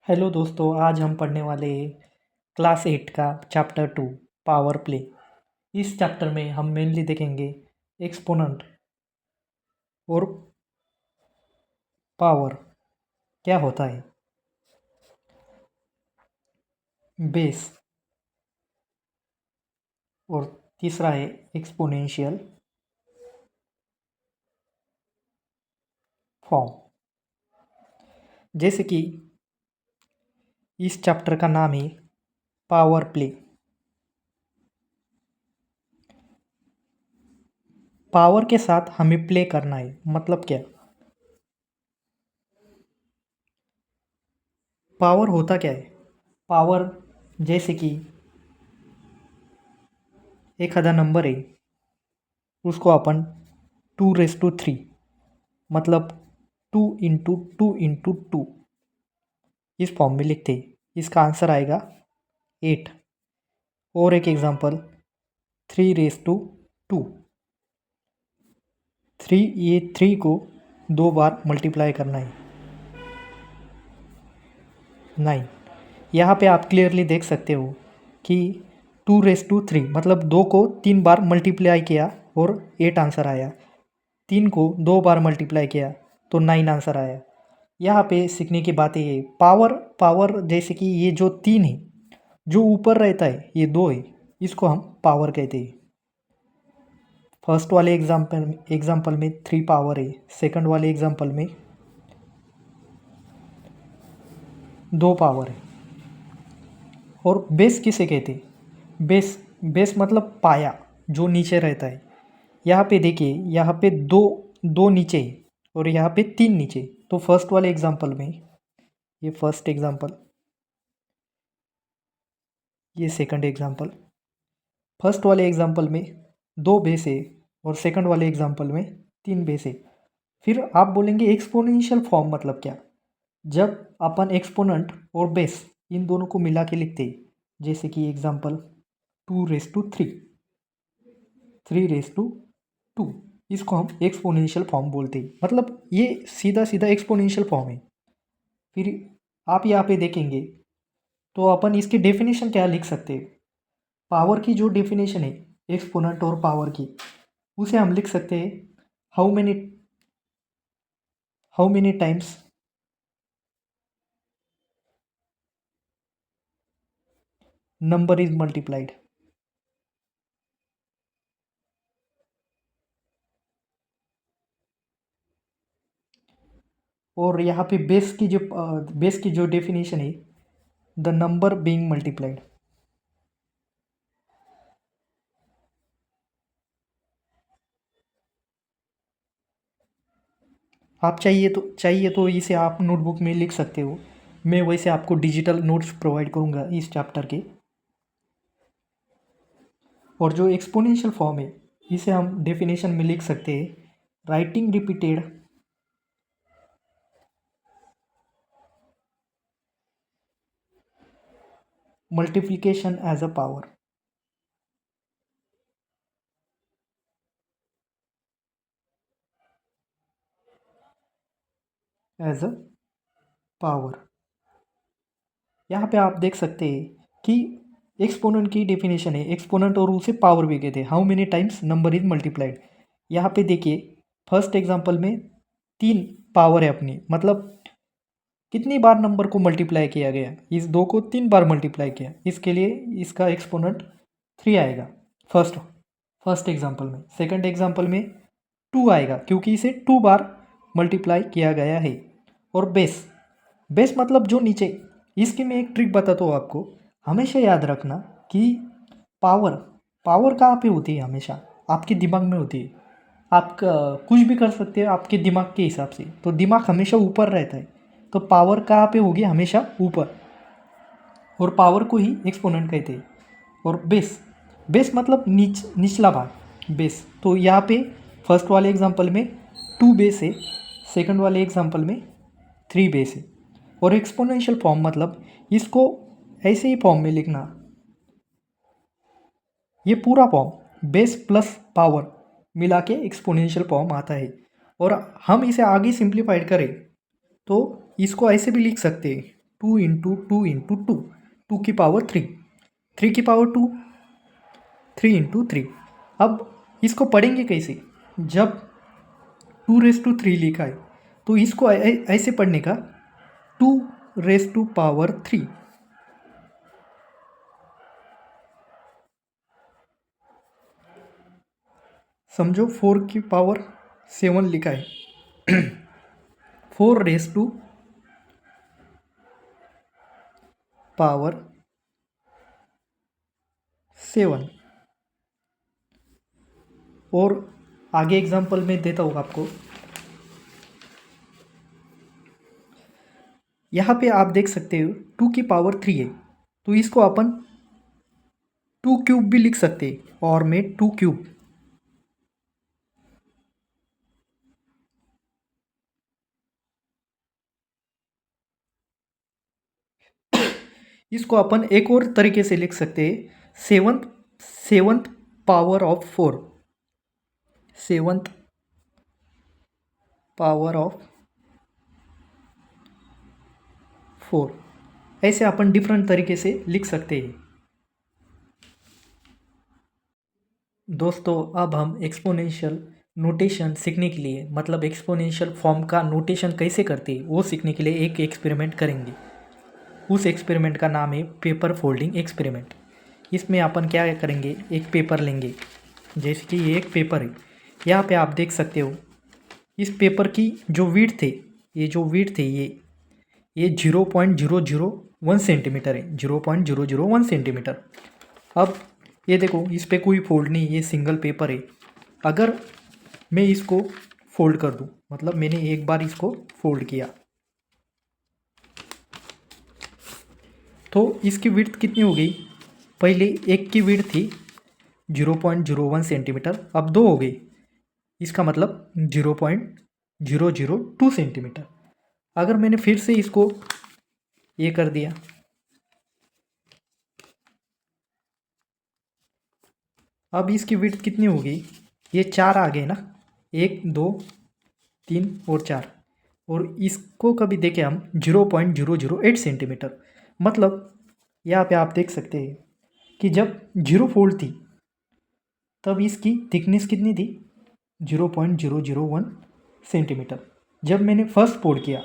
Hello दोस्तों, आज हम पढ़ने वाले हैं क्लास 8 का चैप्टर 2 पावर प्ले। इस चैप्टर में हम मेनली देखेंगे एक्सपोनेंट और पावर क्या होता है, बेस, और तीसरा है एक्सपोनेंशियल फॉर्म। जैसे कि इस चैप्टर का नाम है पावर प्ले। पावर के साथ हमें प्ले करना है, मतलब क्या? पावर होता क्या है? पावर जैसे कि एक आधा नंबर है, उसको अपन 2⁻³ मतलब 2 × 2 × 2 इस फॉर्म में लिखते हैं। इसका आंसर आएगा 8। और एक एग्जांपल 3⁻²। 3 को 2 बार मल्टीप्लाई करना है, 9। यहाँ पे आप क्लियरली देख सकते हो कि 2⁻³ मतलब 2 को 3 बार मल्टीप्लाई किया और 8 आंसर आया। 3 को 2 बार मल्टीप्लाई किया तो 9 आंसर आया। यहाँ पे सीखने की बात ये है, पावर जैसे कि ये जो 3 है, जो ऊपर रहता है ये 2 है, इसको हम पावर कहते हैं। फर्स्ट वाले एग्जाम्पल में 3 पावर है, सेकंड वाले एग्जाम्पल में 2 पावर है। और बेस किसे कहते हैं? बेस मतलब पाया, जो नीचे रहता है। यहाँ पे देखिए, यहाँ पे दो नीचे है और यहाँ पे 3 नीचे। तो फर्स्ट वाले एग्जाम्पल में ये फर्स्ट एग्जाम्पल, ये सेकंड एग्जाम्पल। फर्स्ट वाले एग्जाम्पल में 2 बेस है और सेकंड वाले एग्जाम्पल में 3 बेस है। फिर आप बोलेंगे एक्सपोनेंशियल फॉर्म मतलब क्या? जब अपन एक्सपोनेंट और बेस इन दोनों को मिला के लिखते हैं, जैसे कि एग्जाम्पल 2⁻3, 3⁻2, इसको हम एक्सपोनेंशियल फॉर्म बोलते हैं। मतलब ये सीधा सीधा एक्सपोनेंशियल फॉर्म है। फिर आप यहाँ पे देखेंगे तो अपन इसकी डेफिनेशन क्या लिख सकते हैं? पावर की जो डेफिनेशन है एक्सपोनेंट और पावर की, उसे हम लिख सकते हैं how many times number is multiplied. और यहाँ पे बेस की जो डेफिनेशन है, द नंबर बीइंग मल्टीप्लाइड। आप चाहिए तो इसे आप नोटबुक में लिख सकते हो। मैं वैसे आपको डिजिटल नोट्स प्रोवाइड करूँगा इस चैप्टर के। और जो एक्सपोनेंशियल फॉर्म है, इसे हम डेफिनेशन में लिख सकते हैं, writing repeated multiplication as a power. As a power. यहाँ पे आप देख सकते हैं कि एक्सपोनेंट की डेफिनेशन है एक्सपोनेंट, और उसे पावर भी कहते हैं। How many times number is multiplied. यहाँ पे देखिए, फर्स्ट एग्जांपल में 3 पावर है अपनी, मतलब कितनी बार नंबर को मल्टीप्लाई किया गया, इस 2 को 3 बार मल्टीप्लाई किया, इसके लिए इसका एक्सपोनेंट 3 आएगा फर्स्ट एग्जांपल में। सेकंड एग्जांपल में 2 आएगा क्योंकि इसे 2 बार मल्टीप्लाई किया गया है। और बेस मतलब जो नीचे। इसकी मैं एक ट्रिक बताता हूँ आपको, हमेशा याद रखना कि पावर कहाँ पे होती है? हमेशा आपके दिमाग में होती है। आप कुछ भी कर सकते हो आपके दिमाग के हिसाब से, तो दिमाग हमेशा ऊपर रहता है। तो पावर कहाँ पे होगी? हमेशा ऊपर। और पावर को ही एक्सपोनेंट कहते हैं। और बेस मतलब निचला भाग, बेस। तो यहाँ पे फर्स्ट वाले एग्जांपल में 2 बेस है, सेकंड वाले एग्जांपल में 3 बेस है। और एक्सपोनेंशियल फॉर्म मतलब इसको ऐसे ही फॉर्म में लिखना, ये पूरा फॉर्म बेस प्लस पावर मिला के एक्सपोनेंशियल फॉर्म आता है। और हम इसे आगे सिंप्लीफाइड करें तो इसको ऐसे भी लिख सकते हैं, 2 टू की पावर 3, 3 की पावर 2, 3 × 3। अब इसको पढ़ेंगे कैसे? जब 2⁻³ लिखा है तो इसको ऐसे पढ़ने का, 2⁻³ समझो 4 की पावर 7 लिखा है 4⁻⁷ और आगे एग्जांपल में देता हूँ आपको। यहाँ पे आप देख सकते हो 2 की पावर 3 है, तो इसको अपन 2³ भी लिख सकते हैं, और में 2³ इसको अपन एक और तरीके से लिख सकते हैं, seventh power of 4, seventh power of 4। ऐसे अपन डिफरेंट तरीके से लिख सकते हैं। दोस्तों अब हम एक्सपोनेंशियल नोटेशन सीखने के लिए, मतलब एक्सपोनेंशियल फॉर्म का नोटेशन कैसे करते हैं वो सीखने के लिए एक एक्सपेरिमेंट करेंगे। उस एक्सपेरिमेंट का नाम है पेपर फोल्डिंग एक्सपेरिमेंट। इसमें अपन क्या करेंगे, एक पेपर लेंगे, जैसे कि ये एक पेपर है। यहाँ पे आप देख सकते हो इस पेपर की जो विड्थ है, ये जो विड्थ है ये 0.001 सेंटीमीटर है, 0.001 सेंटीमीटर। अब ये देखो इस पर कोई फोल्ड नहीं, ये सिंगल पेपर है। अगर मैं इसको फोल्ड कर दूँ, मतलब मैंने एक बार इसको फोल्ड किया तो इसकी विड्थ कितनी हो गई? पहले एक की विड्थ थी 0.01 सेंटीमीटर, अब 2 हो गई, इसका मतलब 0.002 सेंटीमीटर। अगर मैंने फिर से इसको ये कर दिया, अब इसकी विड्थ कितनी हो गई? ये 4 आ गए ना, 1 2 3 और 4, और इसको कभी देखें हम 0.008 सेंटीमीटर। मतलब यहाँ पे आप देख सकते हैं कि जब 0 फोल्ड थी तब इसकी थिकनेस कितनी थी? 0.001 सेंटीमीटर। जब मैंने फर्स्ट फोल्ड किया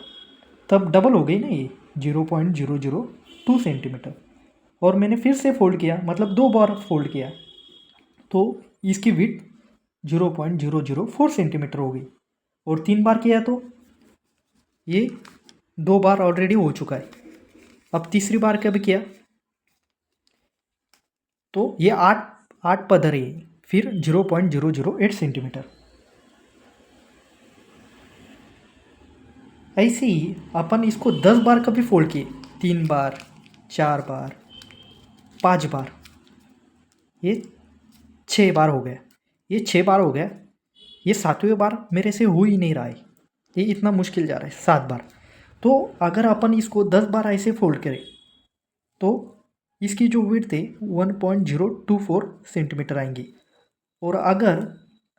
तब डबल हो गई ना, ये 0.002 सेंटीमीटर। और मैंने फिर से फोल्ड किया, मतलब 2 बार फोल्ड किया, तो इसकी विड्थ 0.004 सेंटीमीटर हो गई। और 3 बार किया तो ये 2 बार ऑलरेडी हो चुका है। अब तीसरी बार कब किया तो ये 8 पदर है, फिर 0.008 सेंटीमीटर। ऐसे ही अपन इसको 10 बार कभी फोल्ड किए, 3 बार 4 बार 5 बार, ये 6 बार हो गया, ये 6 बार हो गया। ये 7वें बार मेरे से हो ही नहीं रहा है, ये इतना मुश्किल जा रहा है 7 बार। तो अगर अपन इसको 10 बार ऐसे फोल्ड करें तो इसकी जो विड्थ है 1.024 सेंटीमीटर आएंगी। और अगर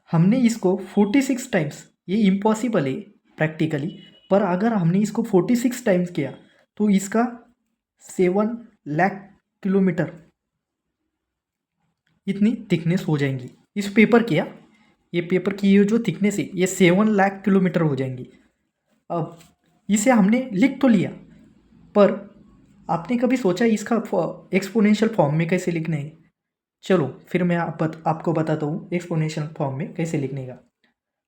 हमने इसको 46 टाइम्स, ये इम्पॉसिबल है प्रैक्टिकली, पर अगर हमने इसको 46 टाइम्स किया तो इसका 7 लाख किलोमीटर इतनी थिकनेस हो जाएंगी। इस पेपर की, ये पेपर की ये जो थिकनेस है ये 7 लाख किलोमीटर हो जाएंगी। अब इसे हमने लिख तो लिया, पर आपने कभी सोचा इसका एक्सपोनेंशियल फॉर्म में कैसे लिखना है? चलो फिर मैं आपको बताता हूँ एक्सपोनेंशियल फॉर्म में कैसे लिखने का।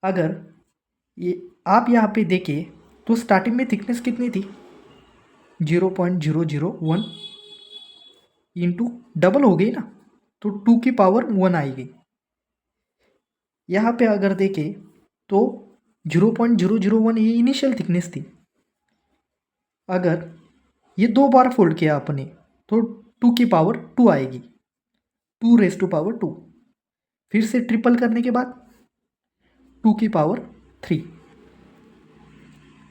अगर ये आप यहाँ पे देखिए तो स्टार्टिंग में थिकनेस कितनी थी? 0.001 इंटू डबल हो गई ना, तो 2 की पावर 1 आएगी। यहाँ पे अगर देखें तो 0.001 ये इनिशियल थिकनेस थी। अगर ये 2 बार फोल्ड किया आपने तो 2 की पावर 2 आएगी, 2⁻²। फिर से ट्रिपल करने के बाद 2 की पावर 3।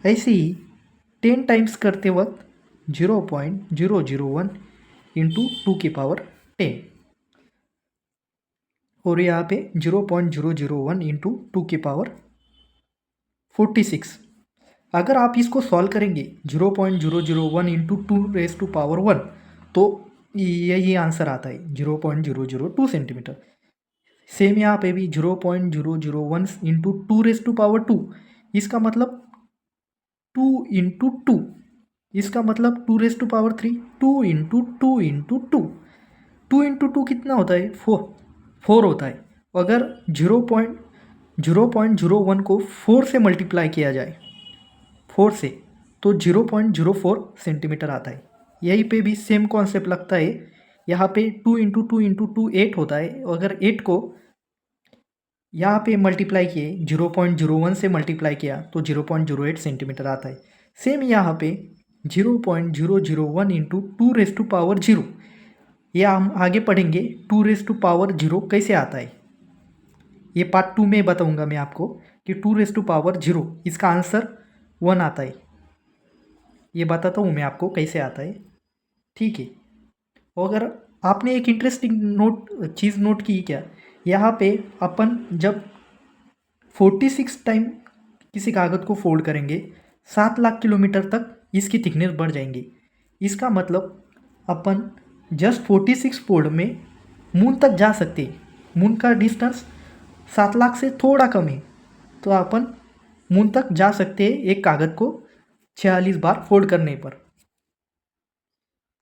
ऐसे ही 10 टाइम्स करते वक्त 0.001 इंटू 2 की पावर 10, और यहाँ पे 0.001 इंटू 2 की पावर 46। अगर आप इसको सॉल्व करेंगे 0.001 इंटू 2⁻1 तो यही आंसर आता है 0.002 सेंटीमीटर। सेम यहाँ पे भी 0.001 इंटू 2⁻2, इसका मतलब 2 इंटू 2, इसका मतलब 2⁻3, 2 इंटू 2 इंटू 2, 2 इंटू 2 कितना होता है? 4 होता है। अगर 0.01 को 4 से मल्टीप्लाई किया जाए 4 से तो 0.04 सेंटीमीटर आता है। यहीं पे भी सेम कॉन्सेप्ट लगता है। यहाँ पे 2 इंटू 2 इंटू 2 8 होता है। अगर 8 को यहाँ पे मल्टीप्लाई किए 0.01 से मल्टीप्लाई किया तो 0.08 सेंटीमीटर आता है। सेम यहाँ पे 0.001 इंटू 2⁻0, ये हम आगे पढ़ेंगे 2⁻0 कैसे आता है। ये पार्ट 2 में बताऊंगा मैं आपको कि 2⁻0 इसका आंसर 1 आता है। ये बताता हूँ मैं आपको कैसे आता है, ठीक है। अगर आपने एक इंटरेस्टिंग चीज़ नोट की क्या, यहाँ पे अपन जब 46 टाइम किसी कागज़ को फोल्ड करेंगे 7 लाख किलोमीटर तक इसकी थिकनेस बढ़ जाएंगी। इसका मतलब अपन जस्ट 46 फोल्ड में मून तक जा सकते हैं। मून का डिस्टेंस 7 लाख से थोड़ा कम है, तो अपन मून तक जा सकते हैं एक कागज़ को 46 बार फोल्ड करने पर।